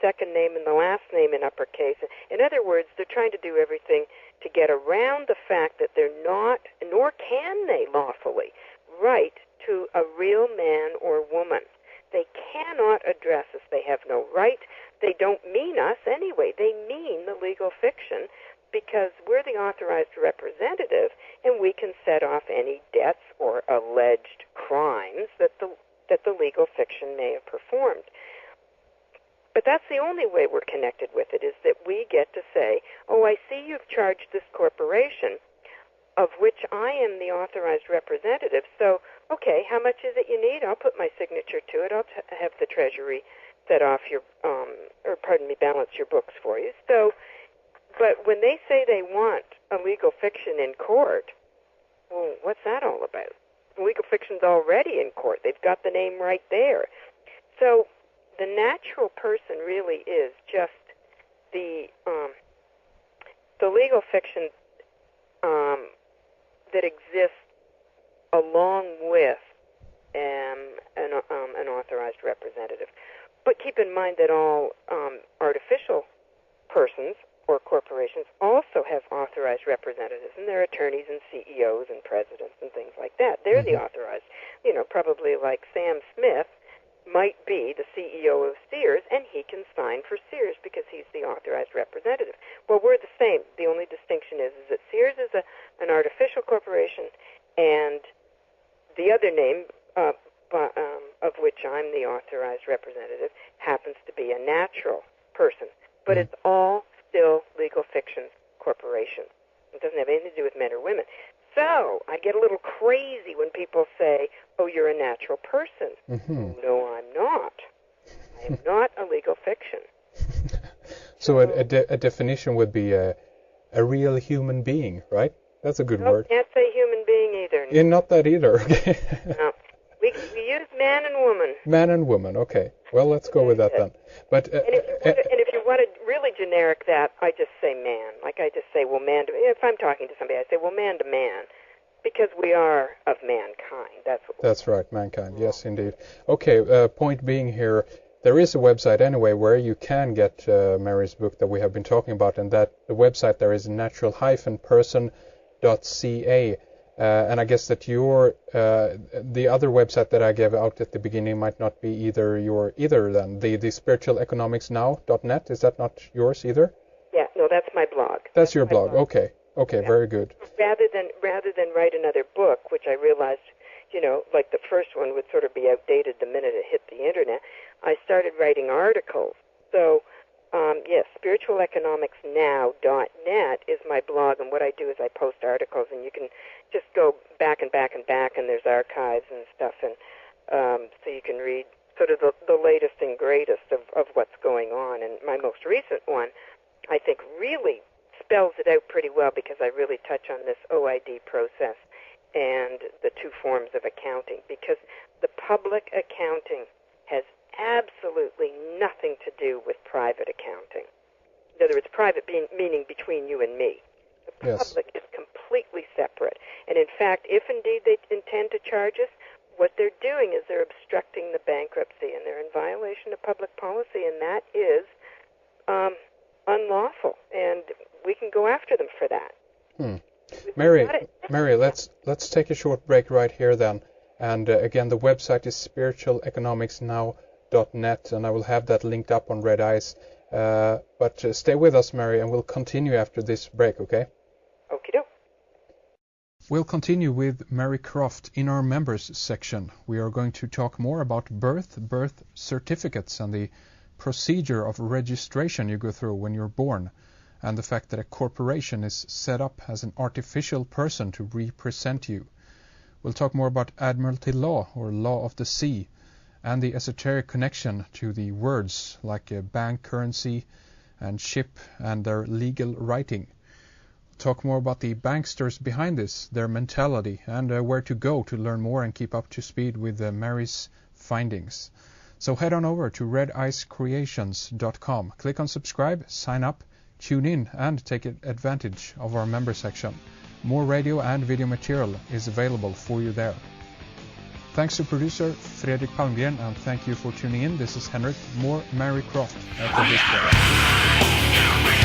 second name and the last name in uppercase. In other words, they're trying to do everything to get around the fact that they're not, nor can they lawfully, write to a real man or woman. They cannot address us. They have no right. They don't mean us anyway. They mean the legal fiction because we're the authorized representative, and we can set off any debts or alleged crimes that the legal fiction may have performed. But that's the only way we're connected with it, is that we get to say, oh, I see you've charged this corporation, of which I am the authorized representative, so, okay, how much is it you need? I'll put my signature to it. I'll have the Treasury set off your, balance your books for you. So, but when they say they want a legal fiction in court, well, what's that all about? The legal fiction's already in court. They've got the name right there. So the natural person really is just the legal fiction that exists along with an authorized representative. But keep in mind that all artificial persons or corporations also have authorized representatives, and they're attorneys and CEOs and presidents and things like that. They're the authorized. Probably like Sam Smith might be the CEO of Sears, and he can sign for Sears because he's the authorized representative. Well, we're the same. The only distinction is that Sears is an artificial corporation, and the other name, of which I'm the authorized representative, happens to be a natural person. But it's all still legal fiction corporations. It doesn't have anything to do with men or women. So I get a little crazy when people say, oh, you're a natural person. No, I'm not. I am not a legal fiction. So a definition would be a real human being, right? That's a good word. Can't say human being either. Yeah, not that either. Okay. No. We use man and woman. Man and woman, okay. Well, let's go with that then. But and if you want to really generic that, I just say man. Like I just say, well, man. If I'm talking to somebody, I say, well, man to man, because we are of mankind. That's right, mankind. Yes, indeed. Okay. Point being here, there is a website anyway where you can get Mary's book that we have been talking about, and that the website there is natural-person.ca. And I guess that the other website that I gave out at the beginning might not be either then. The spiritualeconomicsnow.net, is that not yours either? Yeah, no, that's my blog. That's your blog. Okay, yeah. Very good. Rather than write another book, which I realized, like the first one would sort of be outdated the minute it hit the internet, I started writing articles. So, yes, spiritualeconomicsnow.net is my blog, and what I do is I post articles, and you can just go back and back and back, and there's archives and stuff, and so you can read sort of the latest and greatest of what's going on. And my most recent one, I think, really spells it out pretty well, because I really touch on this OID process and the two forms of accounting, because the public accounting has absolutely nothing to do with private accounting. In other words, private meaning between you and me. The public is completely separate. And in fact, if indeed they intend to charge us, what they're doing is they're obstructing the bankruptcy, and they're in violation of public policy, and that is unlawful. And we can go after them for that. Mary, let's take a short break right here then. And again, the website is spiritualeconomicsnow.net, and I will have that linked up on Red Eyes. But stay with us, Mary, and we'll continue after this break, okay? Okie doke. We'll continue with Mary Croft in our members section. We are going to talk more about birth certificates, and the procedure of registration you go through when you're born, and the fact that a corporation is set up as an artificial person to represent you. We'll talk more about Admiralty Law, or Law of the Sea, and the esoteric connection to the words like bank currency and ship and their legal writing. We'll talk more about the banksters behind this, their mentality, and where to go to learn more and keep up to speed with Mary's findings. So head on over to redicecreations.com. Click on subscribe, sign up, tune in, and take advantage of our member section. More radio and video material is available for you there. Thanks to producer Fredrik Palmgren, and thank you for tuning in. This is Henrik. More Mary Croft after this break.